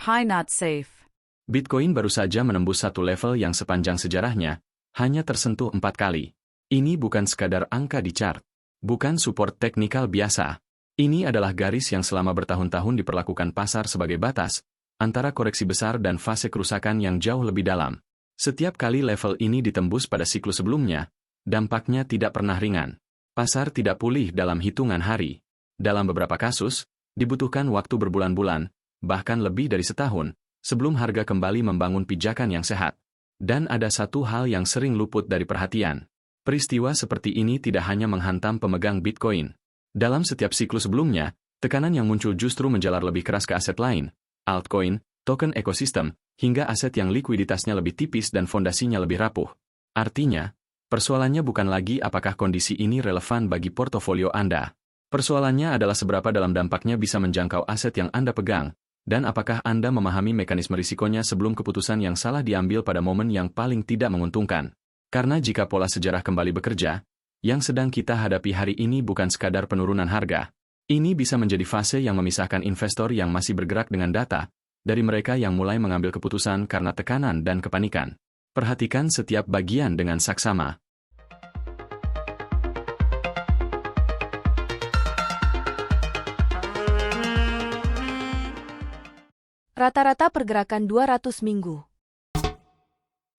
High not safe. Bitcoin baru saja menembus satu level yang sepanjang sejarahnya, hanya tersentuh 4 kali. Ini bukan sekadar angka di chart. Bukan support teknikal biasa. Ini adalah garis yang selama bertahun-tahun diperlakukan pasar sebagai batas, antara koreksi besar dan fase kerusakan yang jauh lebih dalam. Setiap kali level ini ditembus pada siklus sebelumnya, dampaknya tidak pernah ringan. Pasar tidak pulih dalam hitungan hari. Dalam beberapa kasus, dibutuhkan waktu berbulan-bulan, bahkan lebih dari setahun, sebelum harga kembali membangun pijakan yang sehat. Dan ada satu hal yang sering luput dari perhatian. Peristiwa seperti ini tidak hanya menghantam pemegang Bitcoin. Dalam setiap siklus sebelumnya, tekanan yang muncul justru menjalar lebih keras ke aset lain, altcoin, token ekosistem, hingga aset yang likuiditasnya lebih tipis dan fondasinya lebih rapuh. Artinya, persoalannya bukan lagi apakah kondisi ini relevan bagi portofolio Anda. Persoalannya adalah seberapa dalam dampaknya bisa menjangkau aset yang Anda pegang, dan apakah Anda memahami mekanisme risikonya sebelum keputusan yang salah diambil pada momen yang paling tidak menguntungkan. Karena jika pola sejarah kembali bekerja, yang sedang kita hadapi hari ini bukan sekadar penurunan harga. Ini bisa menjadi fase yang memisahkan investor yang masih bergerak dengan data, dari mereka yang mulai mengambil keputusan karena tekanan dan kepanikan. Perhatikan setiap bagian dengan saksama. Rata-rata pergerakan 200 minggu.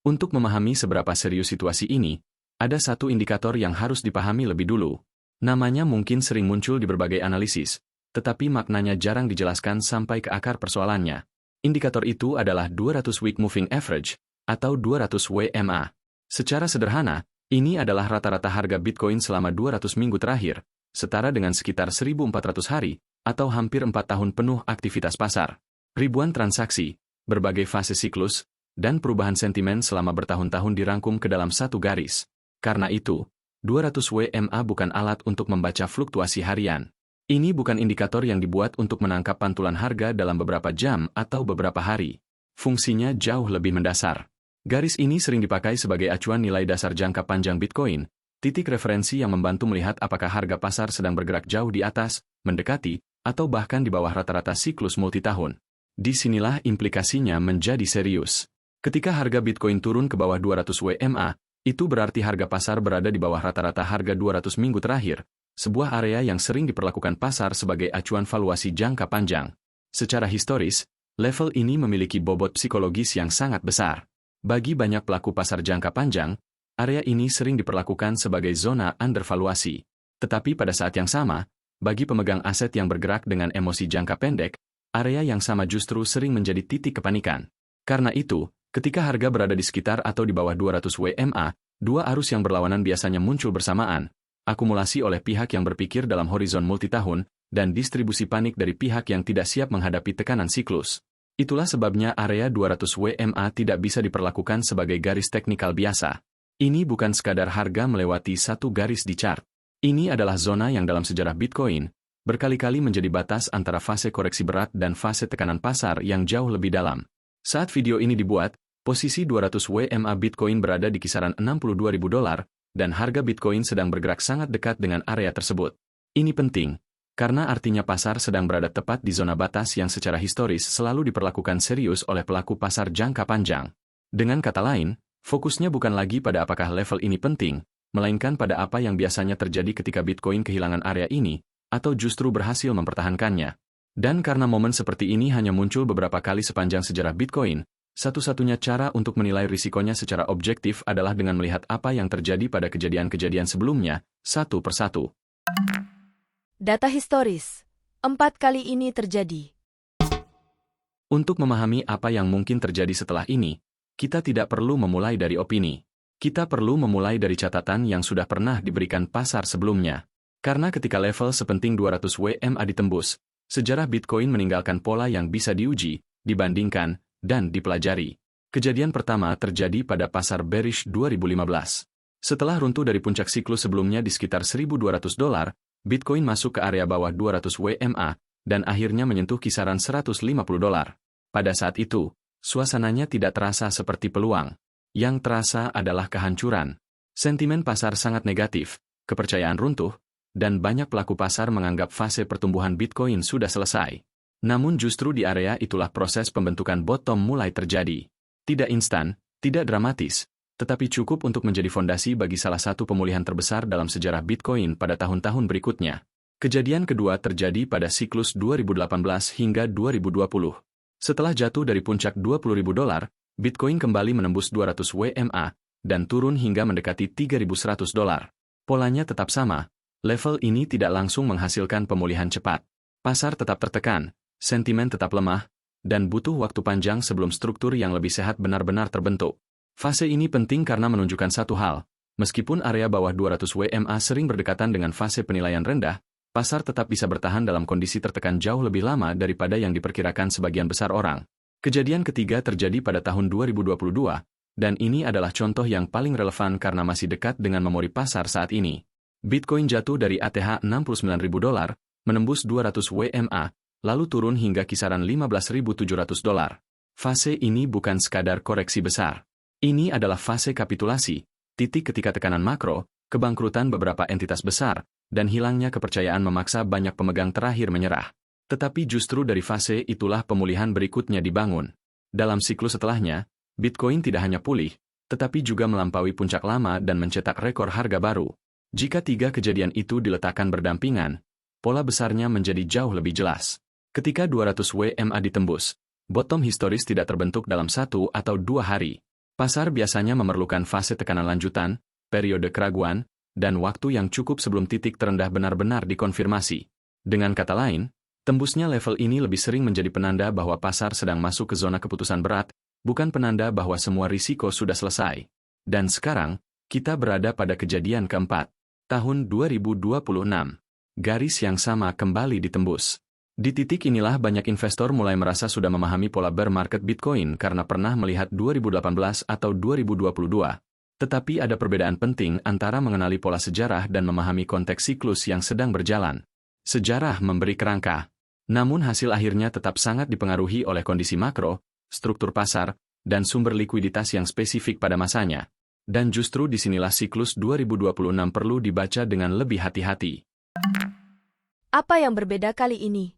Untuk memahami seberapa serius situasi ini, ada satu indikator yang harus dipahami lebih dulu. Namanya mungkin sering muncul di berbagai analisis, tetapi maknanya jarang dijelaskan sampai ke akar persoalannya. Indikator itu adalah 200 Week Moving Average, atau 200 WMA. Secara sederhana, ini adalah rata-rata harga Bitcoin selama 200 minggu terakhir, setara dengan sekitar 1.400 hari, atau hampir 4 tahun penuh aktivitas pasar. Ribuan transaksi, berbagai fase siklus, dan perubahan sentimen selama bertahun-tahun dirangkum ke dalam satu garis. Karena itu, 200 WMA bukan alat untuk membaca fluktuasi harian. Ini bukan indikator yang dibuat untuk menangkap pantulan harga dalam beberapa jam atau beberapa hari. Fungsinya jauh lebih mendasar. Garis ini sering dipakai sebagai acuan nilai dasar jangka panjang Bitcoin, titik referensi yang membantu melihat apakah harga pasar sedang bergerak jauh di atas, mendekati, atau bahkan di bawah rata-rata siklus multitahun. Disinilah implikasinya menjadi serius. Ketika harga Bitcoin turun ke bawah 200 WMA, itu berarti harga pasar berada di bawah rata-rata harga 200 minggu terakhir, sebuah area yang sering diperlakukan pasar sebagai acuan valuasi jangka panjang. Secara historis, level ini memiliki bobot psikologis yang sangat besar. Bagi banyak pelaku pasar jangka panjang, area ini sering diperlakukan sebagai zona undervaluasi. Tetapi pada saat yang sama, bagi pemegang aset yang bergerak dengan emosi jangka pendek, area yang sama justru sering menjadi titik kepanikan. Karena itu, ketika harga berada di sekitar atau di bawah 200 WMA, dua arus yang berlawanan biasanya muncul bersamaan, akumulasi oleh pihak yang berpikir dalam horizon multitahun, dan distribusi panik dari pihak yang tidak siap menghadapi tekanan siklus. Itulah sebabnya area 200 WMA tidak bisa diperlakukan sebagai garis teknikal biasa. Ini bukan sekadar harga melewati satu garis di chart. Ini adalah zona yang dalam sejarah Bitcoin, berkali-kali menjadi batas antara fase koreksi berat dan fase tekanan pasar yang jauh lebih dalam. Saat video ini dibuat, posisi 200 WMA Bitcoin berada di kisaran $62.000, dan harga Bitcoin sedang bergerak sangat dekat dengan area tersebut. Ini penting, karena artinya pasar sedang berada tepat di zona batas yang secara historis selalu diperlakukan serius oleh pelaku pasar jangka panjang. Dengan kata lain, fokusnya bukan lagi pada apakah level ini penting, melainkan pada apa yang biasanya terjadi ketika Bitcoin kehilangan area ini, atau justru berhasil mempertahankannya. Dan karena momen seperti ini hanya muncul beberapa kali sepanjang sejarah Bitcoin, satu-satunya cara untuk menilai risikonya secara objektif adalah dengan melihat apa yang terjadi pada kejadian-kejadian sebelumnya, satu persatu. Data historis. 4 kali ini terjadi. Untuk memahami apa yang mungkin terjadi setelah ini, kita tidak perlu memulai dari opini. Kita perlu memulai dari catatan yang sudah pernah diberikan pasar sebelumnya. Karena ketika level sepenting 200 WMA ditembus, sejarah Bitcoin meninggalkan pola yang bisa diuji, dibandingkan, dan dipelajari. Kejadian pertama terjadi pada pasar bearish 2015. Setelah runtuh dari puncak siklus sebelumnya di sekitar $1.200, Bitcoin masuk ke area bawah 200 WMA, dan akhirnya menyentuh kisaran $150. Pada saat itu, suasananya tidak terasa seperti peluang. Yang terasa adalah kehancuran. Sentimen pasar sangat negatif, kepercayaan runtuh, dan banyak pelaku pasar menganggap fase pertumbuhan Bitcoin sudah selesai. Namun justru di area itulah proses pembentukan bottom mulai terjadi. Tidak instan, tidak dramatis, tetapi cukup untuk menjadi fondasi bagi salah satu pemulihan terbesar dalam sejarah Bitcoin pada tahun-tahun berikutnya. Kejadian kedua terjadi pada siklus 2018 hingga 2020. Setelah jatuh dari puncak $20.000, Bitcoin kembali menembus 200 WMA dan turun hingga mendekati $3.100. Polanya tetap sama, level ini tidak langsung menghasilkan pemulihan cepat. Pasar tetap tertekan, sentimen tetap lemah, dan butuh waktu panjang sebelum struktur yang lebih sehat benar-benar terbentuk. Fase ini penting karena menunjukkan satu hal, meskipun area bawah 200 WMA sering berdekatan dengan fase penilaian rendah, pasar tetap bisa bertahan dalam kondisi tertekan jauh lebih lama daripada yang diperkirakan sebagian besar orang. Kejadian ketiga terjadi pada tahun 2022, dan ini adalah contoh yang paling relevan karena masih dekat dengan memori pasar saat ini. Bitcoin jatuh dari ATH $69.000, menembus 200 WMA, lalu turun hingga kisaran $15.700. Fase ini bukan sekadar koreksi besar. Ini adalah fase kapitulasi, titik ketika tekanan makro, kebangkrutan beberapa entitas besar, dan hilangnya kepercayaan memaksa banyak pemegang terakhir menyerah. Tetapi justru dari fase itulah pemulihan berikutnya dibangun. Dalam siklus setelahnya, Bitcoin tidak hanya pulih, tetapi juga melampaui puncak lama dan mencetak rekor harga baru. Jika tiga kejadian itu diletakkan berdampingan, pola besarnya menjadi jauh lebih jelas. Ketika 200 WMA ditembus, bottom historis tidak terbentuk dalam 1 atau 2 hari. Pasar biasanya memerlukan fase tekanan lanjutan, periode keraguan, dan waktu yang cukup sebelum titik terendah benar-benar dikonfirmasi. Dengan kata lain, tembusnya level ini lebih sering menjadi penanda bahwa pasar sedang masuk ke zona keputusan berat, bukan penanda bahwa semua risiko sudah selesai. Dan sekarang, kita berada pada kejadian keempat. Tahun 2026. Garis yang sama kembali ditembus. Di titik inilah banyak investor mulai merasa sudah memahami pola bear market Bitcoin karena pernah melihat 2018 atau 2022. Tetapi ada perbedaan penting antara mengenali pola sejarah dan memahami konteks siklus yang sedang berjalan. Sejarah memberi kerangka, namun hasil akhirnya tetap sangat dipengaruhi oleh kondisi makro, struktur pasar, dan sumber likuiditas yang spesifik pada masanya. Dan justru disinilah siklus 2026 perlu dibaca dengan lebih hati-hati. Apa yang berbeda kali ini?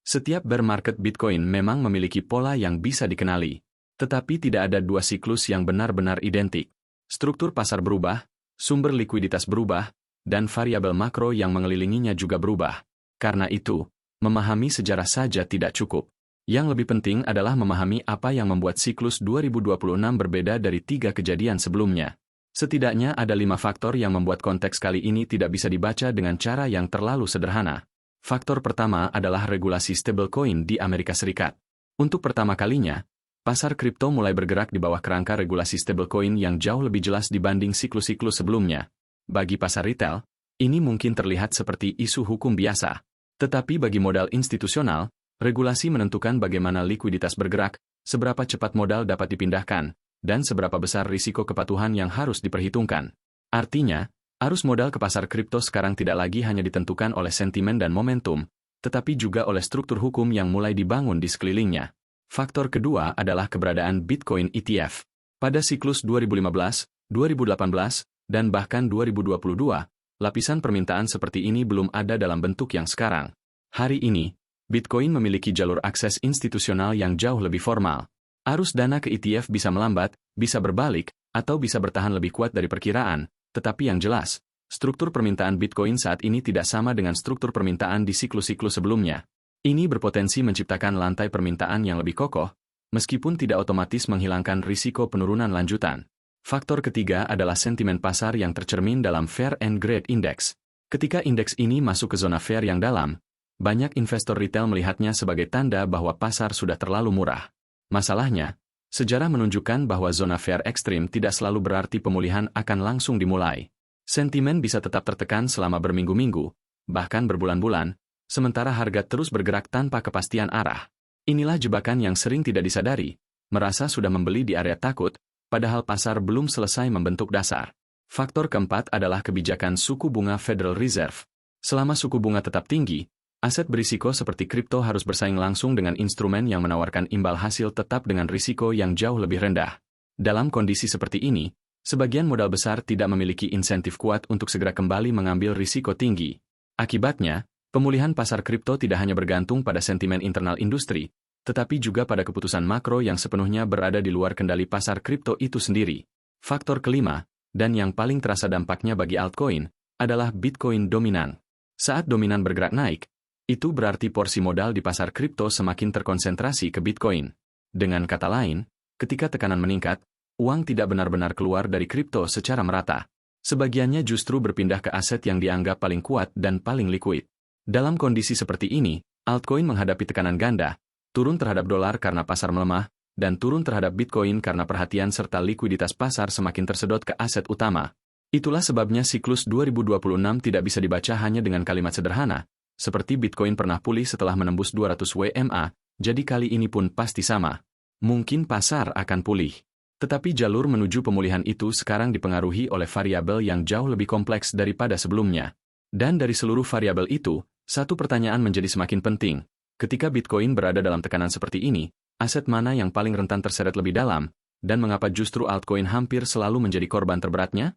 Setiap bear market Bitcoin memang memiliki pola yang bisa dikenali, tetapi tidak ada dua siklus yang benar-benar identik. Struktur pasar berubah, sumber likuiditas berubah, dan variabel makro yang mengelilinginya juga berubah. Karena itu, memahami sejarah saja tidak cukup. Yang lebih penting adalah memahami apa yang membuat siklus 2026 berbeda dari 3 kejadian sebelumnya. Setidaknya ada 5 faktor yang membuat konteks kali ini tidak bisa dibaca dengan cara yang terlalu sederhana. Faktor pertama adalah regulasi stablecoin di Amerika Serikat. Untuk pertama kalinya, pasar kripto mulai bergerak di bawah kerangka regulasi stablecoin yang jauh lebih jelas dibanding siklus-siklus sebelumnya. Bagi pasar retail, ini mungkin terlihat seperti isu hukum biasa. Tetapi bagi modal institusional, regulasi menentukan bagaimana likuiditas bergerak, seberapa cepat modal dapat dipindahkan, dan seberapa besar risiko kepatuhan yang harus diperhitungkan. Artinya, arus modal ke pasar kripto sekarang tidak lagi hanya ditentukan oleh sentimen dan momentum, tetapi juga oleh struktur hukum yang mulai dibangun di sekelilingnya. Faktor kedua adalah keberadaan Bitcoin ETF. Pada siklus 2015, 2018, dan bahkan 2022, lapisan permintaan seperti ini belum ada dalam bentuk yang sekarang. Hari ini, Bitcoin memiliki jalur akses institusional yang jauh lebih formal. Arus dana ke ETF bisa melambat, bisa berbalik, atau bisa bertahan lebih kuat dari perkiraan, tetapi yang jelas, struktur permintaan Bitcoin saat ini tidak sama dengan struktur permintaan di siklus-siklus sebelumnya. Ini berpotensi menciptakan lantai permintaan yang lebih kokoh, meskipun tidak otomatis menghilangkan risiko penurunan lanjutan. Faktor ketiga adalah sentimen pasar yang tercermin dalam Fear and Greed Index. Ketika indeks ini masuk ke zona fear yang dalam, banyak investor retail melihatnya sebagai tanda bahwa pasar sudah terlalu murah. Masalahnya, sejarah menunjukkan bahwa zona fear ekstrim tidak selalu berarti pemulihan akan langsung dimulai. Sentimen bisa tetap tertekan selama berminggu-minggu, bahkan berbulan-bulan, sementara harga terus bergerak tanpa kepastian arah. Inilah jebakan yang sering tidak disadari, merasa sudah membeli di area takut, padahal pasar belum selesai membentuk dasar. Faktor keempat adalah kebijakan suku bunga Federal Reserve. Selama suku bunga tetap tinggi, aset berisiko seperti kripto harus bersaing langsung dengan instrumen yang menawarkan imbal hasil tetap dengan risiko yang jauh lebih rendah. Dalam kondisi seperti ini, sebagian modal besar tidak memiliki insentif kuat untuk segera kembali mengambil risiko tinggi. Akibatnya, Pemulihan pasar kripto tidak hanya bergantung pada sentimen internal industri, tetapi juga pada keputusan makro yang sepenuhnya berada di luar kendali pasar kripto itu sendiri. Faktor kelima, dan yang paling terasa dampaknya bagi altcoin, adalah Bitcoin dominan. Saat dominan bergerak naik, itu berarti porsi modal di pasar kripto semakin terkonsentrasi ke Bitcoin. Dengan kata lain, ketika tekanan meningkat, uang tidak benar-benar keluar dari kripto secara merata. Sebagiannya justru berpindah ke aset yang dianggap paling kuat dan paling likuid. Dalam kondisi seperti ini, altcoin menghadapi tekanan ganda, turun terhadap dolar karena pasar melemah, dan turun terhadap Bitcoin karena perhatian serta likuiditas pasar semakin tersedot ke aset utama. Itulah sebabnya siklus 2026 tidak bisa dibaca hanya dengan kalimat sederhana, seperti Bitcoin pernah pulih setelah menembus 200 WMA, jadi kali ini pun pasti sama. Mungkin pasar akan pulih. Tetapi jalur menuju pemulihan itu sekarang dipengaruhi oleh variabel yang jauh lebih kompleks daripada sebelumnya. Dan dari seluruh variabel itu, satu pertanyaan menjadi semakin penting. Ketika Bitcoin berada dalam tekanan seperti ini, aset mana yang paling rentan terseret lebih dalam, dan mengapa justru altcoin hampir selalu menjadi korban terberatnya?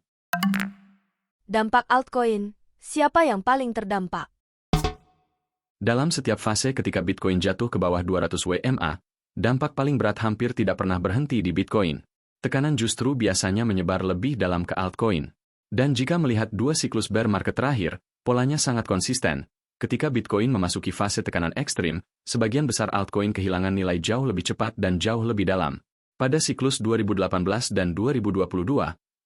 Dampak altcoin, siapa yang paling terdampak? Dalam setiap fase ketika Bitcoin jatuh ke bawah 200 WMA, dampak paling berat hampir tidak pernah berhenti di Bitcoin. Tekanan justru biasanya menyebar lebih dalam ke altcoin. Dan jika melihat dua siklus bear market terakhir, polanya sangat konsisten. Ketika Bitcoin memasuki fase tekanan ekstrim, sebagian besar altcoin kehilangan nilai jauh lebih cepat dan jauh lebih dalam. Pada siklus 2018 dan 2022,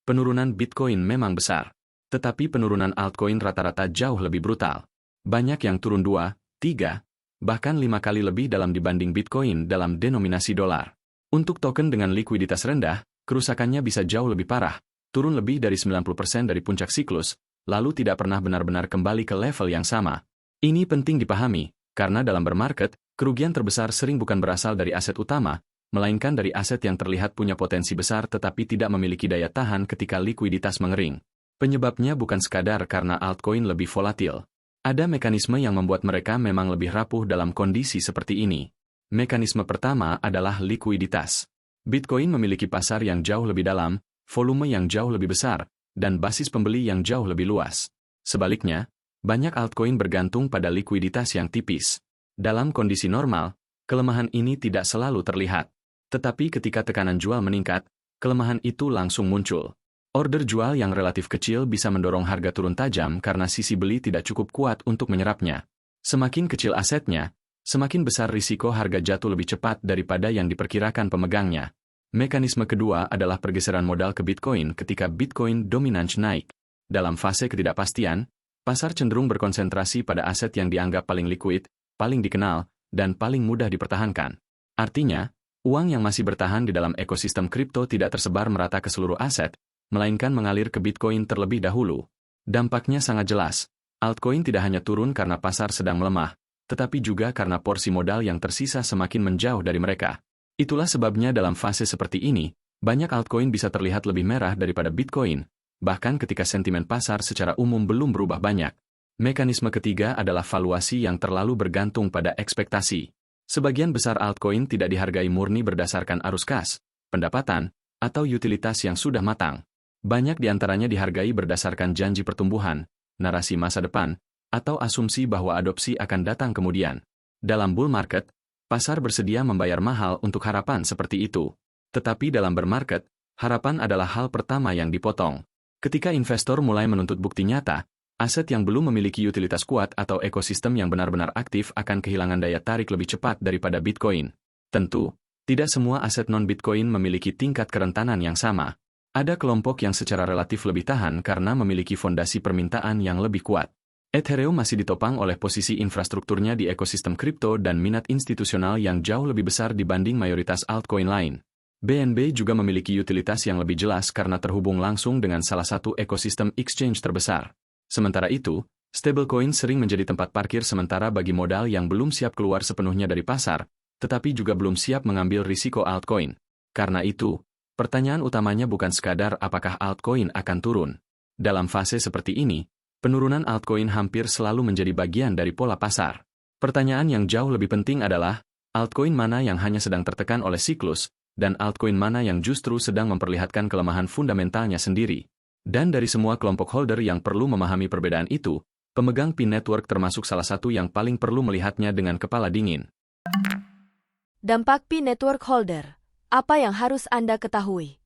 penurunan Bitcoin memang besar. Tetapi penurunan altcoin rata-rata jauh lebih brutal. Banyak yang turun 2, 3, bahkan 5 kali lebih dalam dibanding Bitcoin dalam denominasi dolar. Untuk token dengan likuiditas rendah, kerusakannya bisa jauh lebih parah, turun lebih dari 90% dari puncak siklus, lalu tidak pernah benar-benar kembali ke level yang sama. Ini penting dipahami, karena dalam bear market, kerugian terbesar sering bukan berasal dari aset utama, melainkan dari aset yang terlihat punya potensi besar tetapi tidak memiliki daya tahan ketika likuiditas mengering. Penyebabnya bukan sekadar karena altcoin lebih volatil. Ada mekanisme yang membuat mereka memang lebih rapuh dalam kondisi seperti ini. Mekanisme pertama adalah likuiditas. Bitcoin memiliki pasar yang jauh lebih dalam, volume yang jauh lebih besar, dan basis pembeli yang jauh lebih luas. Sebaliknya, banyak altcoin bergantung pada likuiditas yang tipis. Dalam kondisi normal, kelemahan ini tidak selalu terlihat. Tetapi ketika tekanan jual meningkat, kelemahan itu langsung muncul. Order jual yang relatif kecil bisa mendorong harga turun tajam karena sisi beli tidak cukup kuat untuk menyerapnya. Semakin kecil asetnya, semakin besar risiko harga jatuh lebih cepat daripada yang diperkirakan pemegangnya. Mekanisme kedua adalah pergeseran modal ke Bitcoin ketika Bitcoin dominance naik. Dalam fase ketidakpastian, pasar cenderung berkonsentrasi pada aset yang dianggap paling likuid, paling dikenal, dan paling mudah dipertahankan. Artinya, uang yang masih bertahan di dalam ekosistem kripto tidak tersebar merata ke seluruh aset, melainkan mengalir ke Bitcoin terlebih dahulu. Dampaknya sangat jelas. Altcoin tidak hanya turun karena pasar sedang melemah, tetapi juga karena porsi modal yang tersisa semakin menjauh dari mereka. Itulah sebabnya dalam fase seperti ini, banyak altcoin bisa terlihat lebih merah daripada Bitcoin, bahkan ketika sentimen pasar secara umum belum berubah banyak. Mekanisme ketiga adalah valuasi yang terlalu bergantung pada ekspektasi. Sebagian besar altcoin tidak dihargai murni berdasarkan arus kas, pendapatan, atau utilitas yang sudah matang. Banyak di antaranya dihargai berdasarkan janji pertumbuhan, narasi masa depan, atau asumsi bahwa adopsi akan datang kemudian. Dalam bull market, pasar bersedia membayar mahal untuk harapan seperti itu. Tetapi dalam bear market, harapan adalah hal pertama yang dipotong. Ketika investor mulai menuntut bukti nyata, aset yang belum memiliki utilitas kuat atau ekosistem yang benar-benar aktif akan kehilangan daya tarik lebih cepat daripada Bitcoin. Tentu, tidak semua aset non-Bitcoin memiliki tingkat kerentanan yang sama. Ada kelompok yang secara relatif lebih tahan karena memiliki fondasi permintaan yang lebih kuat. Ethereum masih ditopang oleh posisi infrastrukturnya di ekosistem kripto dan minat institusional yang jauh lebih besar dibanding mayoritas altcoin lain. BNB juga memiliki utilitas yang lebih jelas karena terhubung langsung dengan salah satu ekosistem exchange terbesar. Sementara itu, stablecoin sering menjadi tempat parkir sementara bagi modal yang belum siap keluar sepenuhnya dari pasar, tetapi juga belum siap mengambil risiko altcoin. Karena itu, pertanyaan utamanya bukan sekadar apakah altcoin akan turun. Dalam fase seperti ini, penurunan altcoin hampir selalu menjadi bagian dari pola pasar. Pertanyaan yang jauh lebih penting adalah, altcoin mana yang hanya sedang tertekan oleh siklus, dan altcoin mana yang justru sedang memperlihatkan kelemahan fundamentalnya sendiri. Dan dari semua kelompok holder yang perlu memahami perbedaan itu, Pemegang Pi Network termasuk salah satu yang paling perlu melihatnya dengan kepala dingin. Dampak Pi Network Holder. Apa yang harus Anda ketahui?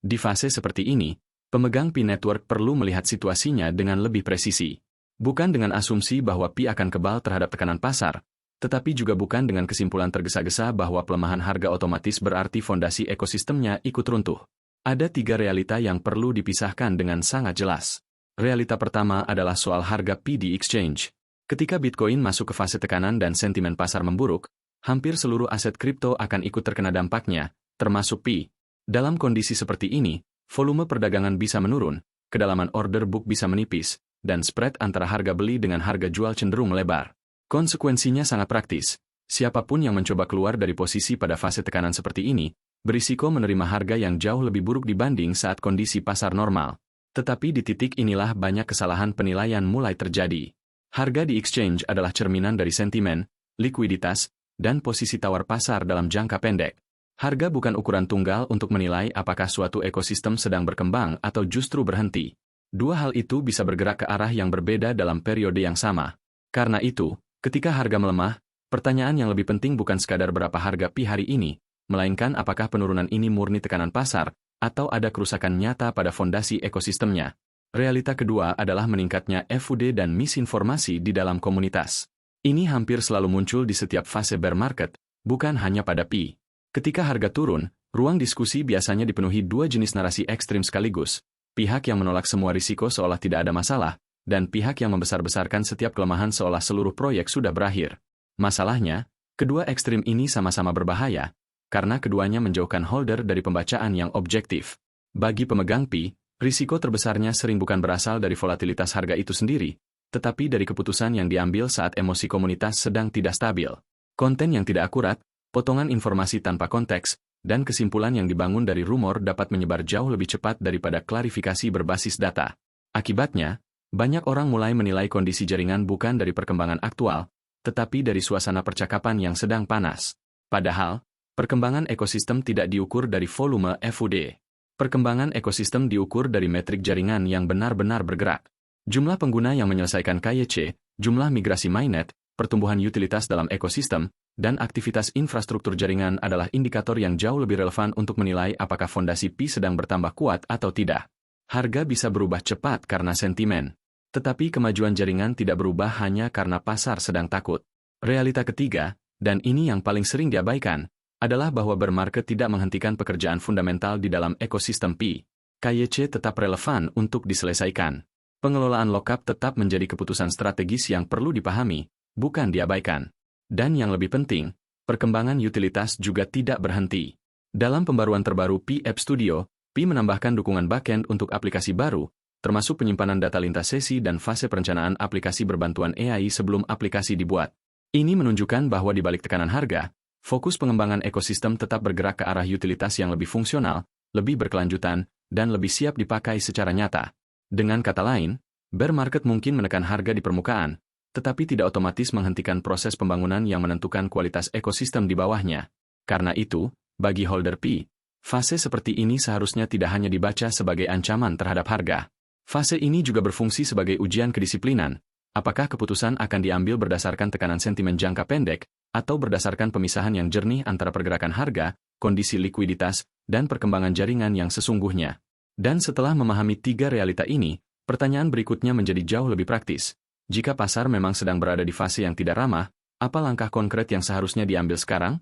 Di fase seperti ini, pemegang Pi Network perlu melihat situasinya dengan lebih presisi. Bukan dengan asumsi bahwa Pi akan kebal terhadap tekanan pasar, tetapi juga bukan dengan kesimpulan tergesa-gesa bahwa pelemahan harga otomatis berarti fondasi ekosistemnya ikut runtuh. Ada 3 realita yang perlu dipisahkan dengan sangat jelas. Realita pertama adalah soal harga Pi di exchange. Ketika Bitcoin masuk ke fase tekanan dan sentimen pasar memburuk, hampir seluruh aset kripto akan ikut terkena dampaknya, termasuk Pi. Dalam kondisi seperti ini, volume perdagangan bisa menurun, kedalaman order book bisa menipis, dan spread antara harga beli dengan harga jual cenderung melebar. Konsekuensinya sangat praktis. Siapapun yang mencoba keluar dari posisi pada fase tekanan seperti ini, berisiko menerima harga yang jauh lebih buruk dibanding saat kondisi pasar normal. Tetapi di titik inilah banyak kesalahan penilaian mulai terjadi. Harga di exchange adalah cerminan dari sentimen, likuiditas, dan posisi tawar pasar dalam jangka pendek. Harga bukan ukuran tunggal untuk menilai apakah suatu ekosistem sedang berkembang atau justru berhenti. Dua hal itu bisa bergerak ke arah yang berbeda dalam periode yang sama. Karena itu, ketika harga melemah, pertanyaan yang lebih penting bukan sekadar berapa harga Pi hari ini, melainkan apakah penurunan ini murni tekanan pasar, atau ada kerusakan nyata pada fondasi ekosistemnya. Realita kedua adalah meningkatnya FUD dan misinformasi di dalam komunitas. Ini hampir selalu muncul di setiap fase bear market, bukan hanya pada Pi. Ketika harga turun, ruang diskusi biasanya dipenuhi 2 jenis narasi ekstrim sekaligus, pihak yang menolak semua risiko seolah tidak ada masalah, dan pihak yang membesar-besarkan setiap kelemahan seolah seluruh proyek sudah berakhir. Masalahnya, kedua ekstrim ini sama-sama berbahaya, karena keduanya menjauhkan holder dari pembacaan yang objektif. Bagi pemegang Pi, risiko terbesarnya sering bukan berasal dari volatilitas harga itu sendiri, tetapi dari keputusan yang diambil saat emosi komunitas sedang tidak stabil. Konten yang tidak akurat, potongan informasi tanpa konteks, dan kesimpulan yang dibangun dari rumor dapat menyebar jauh lebih cepat daripada klarifikasi berbasis data. Akibatnya, banyak orang mulai menilai kondisi jaringan bukan dari perkembangan aktual, tetapi dari suasana percakapan yang sedang panas. Padahal, perkembangan ekosistem tidak diukur dari volume FUD. Perkembangan ekosistem diukur dari metrik jaringan yang benar-benar bergerak. Jumlah pengguna yang menyelesaikan KYC, jumlah migrasi mainnet, pertumbuhan utilitas dalam ekosistem, dan aktivitas infrastruktur jaringan adalah indikator yang jauh lebih relevan untuk menilai apakah fondasi Pi sedang bertambah kuat atau tidak. Harga bisa berubah cepat karena sentimen, tetapi kemajuan jaringan tidak berubah hanya karena pasar sedang takut. Realita ketiga, dan ini yang paling sering diabaikan, adalah bahwa bear market tidak menghentikan pekerjaan fundamental di dalam ekosistem Pi. KYC tetap relevan untuk diselesaikan. Pengelolaan lockup tetap menjadi keputusan strategis yang perlu dipahami, bukan diabaikan. Dan yang lebih penting, perkembangan utilitas juga tidak berhenti. Dalam pembaruan terbaru Pi App Studio, Pi menambahkan dukungan backend untuk aplikasi baru, termasuk penyimpanan data lintas sesi dan fase perencanaan aplikasi berbantuan AI sebelum aplikasi dibuat. Ini menunjukkan bahwa di balik tekanan harga, fokus pengembangan ekosistem tetap bergerak ke arah utilitas yang lebih fungsional, lebih berkelanjutan, dan lebih siap dipakai secara nyata. Dengan kata lain, bear market mungkin menekan harga di permukaan, tetapi tidak otomatis menghentikan proses pembangunan yang menentukan kualitas ekosistem di bawahnya. Karena itu, bagi holder Pi, fase seperti ini seharusnya tidak hanya dibaca sebagai ancaman terhadap harga. Fase ini juga berfungsi sebagai ujian kedisiplinan. Apakah keputusan akan diambil berdasarkan tekanan sentimen jangka pendek, atau berdasarkan pemisahan yang jernih antara pergerakan harga, kondisi likuiditas, dan perkembangan jaringan yang sesungguhnya. Dan setelah memahami 3 realita ini, pertanyaan berikutnya menjadi jauh lebih praktis. Jika pasar memang sedang berada di fase yang tidak ramah, apa langkah konkret yang seharusnya diambil sekarang?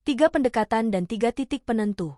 3 pendekatan dan 3 titik penentu.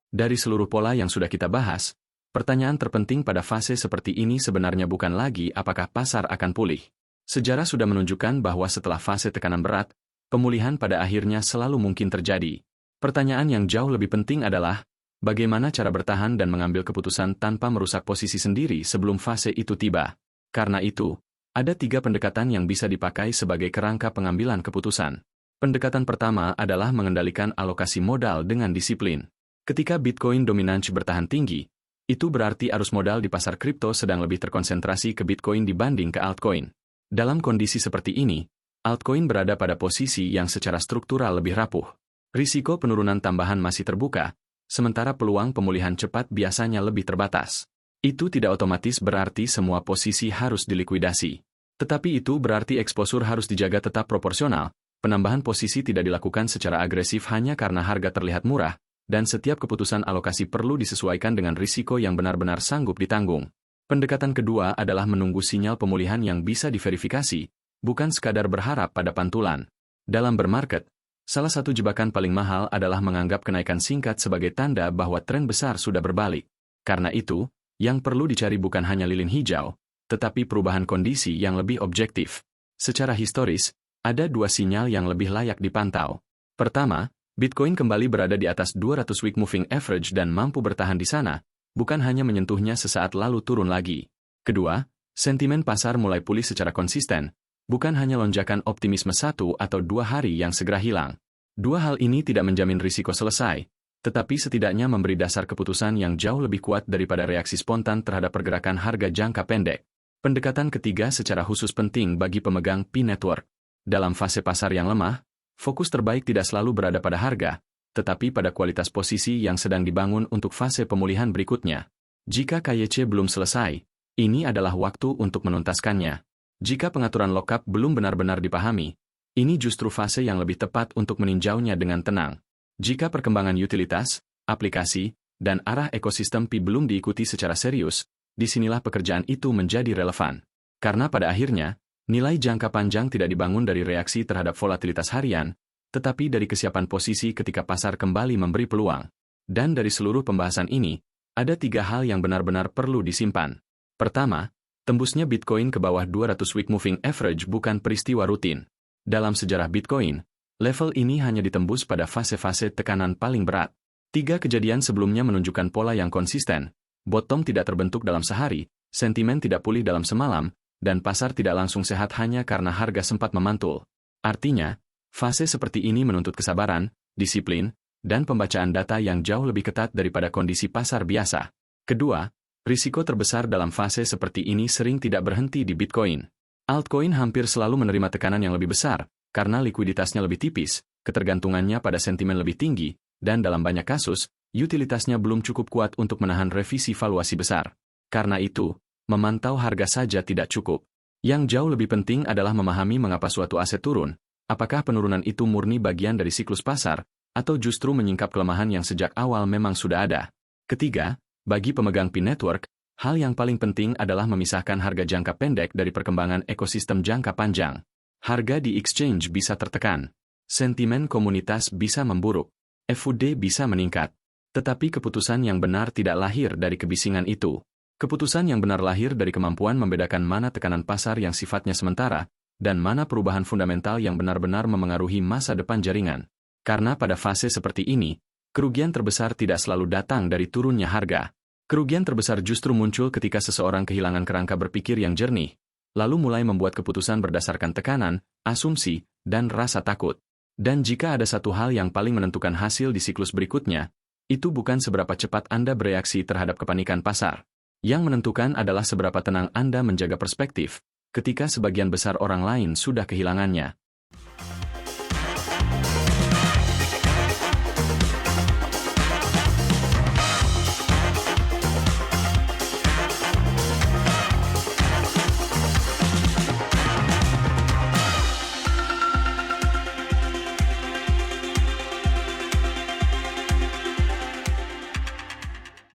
Dari seluruh pola yang sudah kita bahas, pertanyaan terpenting pada fase seperti ini sebenarnya bukan lagi apakah pasar akan pulih. Sejarah sudah menunjukkan bahwa setelah fase tekanan berat, pemulihan pada akhirnya selalu mungkin terjadi. Pertanyaan yang jauh lebih penting adalah, bagaimana cara bertahan dan mengambil keputusan tanpa merusak posisi sendiri sebelum fase itu tiba. Karena itu, ada 3 pendekatan yang bisa dipakai sebagai kerangka pengambilan keputusan. Pendekatan pertama adalah mengendalikan alokasi modal dengan disiplin. Ketika Bitcoin dominansi bertahan tinggi, itu berarti arus modal di pasar kripto sedang lebih terkonsentrasi ke Bitcoin dibanding ke altcoin. Dalam kondisi seperti ini, altcoin berada pada posisi yang secara struktural lebih rapuh. Risiko penurunan tambahan masih terbuka, sementara peluang pemulihan cepat biasanya lebih terbatas. Itu tidak otomatis berarti semua posisi harus dilikuidasi. Tetapi itu berarti eksposur harus dijaga tetap proporsional, penambahan posisi tidak dilakukan secara agresif hanya karena harga terlihat murah, dan setiap keputusan alokasi perlu disesuaikan dengan risiko yang benar-benar sanggup ditanggung. Pendekatan kedua adalah menunggu sinyal pemulihan yang bisa diverifikasi, bukan sekadar berharap pada pantulan. Dalam bermarket, salah satu jebakan paling mahal adalah menganggap kenaikan singkat sebagai tanda bahwa tren besar sudah berbalik. Karena itu, yang perlu dicari bukan hanya lilin hijau, tetapi perubahan kondisi yang lebih objektif. Secara historis, ada dua sinyal yang lebih layak dipantau. Pertama, Bitcoin kembali berada di atas 200-week moving average dan mampu bertahan di sana, bukan hanya menyentuhnya sesaat lalu turun lagi. Kedua, sentimen pasar mulai pulih secara konsisten, bukan hanya lonjakan optimisme 1 atau 2 hari yang segera hilang. Dua hal ini tidak menjamin risiko selesai, tetapi setidaknya memberi dasar keputusan yang jauh lebih kuat daripada reaksi spontan terhadap pergerakan harga jangka pendek. Pendekatan ketiga secara khusus penting bagi pemegang P-Network. Dalam fase pasar yang lemah, fokus terbaik tidak selalu berada pada harga, tetapi pada kualitas posisi yang sedang dibangun untuk fase pemulihan berikutnya. Jika KYC belum selesai, ini adalah waktu untuk menuntaskannya. Jika pengaturan lockup belum benar-benar dipahami, ini justru fase yang lebih tepat untuk meninjaunya dengan tenang. Jika perkembangan utilitas, aplikasi, dan arah ekosistem Pi belum diikuti secara serius, disinilah pekerjaan itu menjadi relevan. Karena pada akhirnya, nilai jangka panjang tidak dibangun dari reaksi terhadap volatilitas harian, tetapi dari kesiapan posisi ketika pasar kembali memberi peluang. Dan dari seluruh pembahasan ini, ada 3 hal yang benar-benar perlu disimpan. Pertama, tembusnya Bitcoin ke bawah 200-week moving average bukan peristiwa rutin. Dalam sejarah Bitcoin, level ini hanya ditembus pada fase-fase tekanan paling berat. 3 kejadian sebelumnya menunjukkan pola yang konsisten. Bottom tidak terbentuk dalam sehari, sentimen tidak pulih dalam semalam, dan pasar tidak langsung sehat hanya karena harga sempat memantul. Artinya, fase seperti ini menuntut kesabaran, disiplin, dan pembacaan data yang jauh lebih ketat daripada kondisi pasar biasa. Kedua, risiko terbesar dalam fase seperti ini sering tidak berhenti di Bitcoin. Altcoin hampir selalu menerima tekanan yang lebih besar, karena likuiditasnya lebih tipis, ketergantungannya pada sentimen lebih tinggi, dan dalam banyak kasus, utilitasnya belum cukup kuat untuk menahan revisi valuasi besar. Karena itu, memantau harga saja tidak cukup. Yang jauh lebih penting adalah memahami mengapa suatu aset turun. Apakah penurunan itu murni bagian dari siklus pasar, atau justru menyingkap kelemahan yang sejak awal memang sudah ada? Ketiga, bagi pemegang P-Network, hal yang paling penting adalah memisahkan harga jangka pendek dari perkembangan ekosistem jangka panjang. Harga di exchange bisa tertekan, sentimen komunitas bisa memburuk, FUD bisa meningkat. Tetapi keputusan yang benar tidak lahir dari kebisingan itu. Keputusan yang benar lahir dari kemampuan membedakan mana tekanan pasar yang sifatnya sementara, dan mana perubahan fundamental yang benar-benar memengaruhi masa depan jaringan. Karena pada fase seperti ini, kerugian terbesar tidak selalu datang dari turunnya harga. Kerugian terbesar justru muncul ketika seseorang kehilangan kerangka berpikir yang jernih, lalu mulai membuat keputusan berdasarkan tekanan, asumsi, dan rasa takut. Dan jika ada satu hal yang paling menentukan hasil di siklus berikutnya, itu bukan seberapa cepat Anda bereaksi terhadap kepanikan pasar. Yang menentukan adalah seberapa tenang Anda menjaga perspektif, ketika sebagian besar orang lain sudah kehilangannya.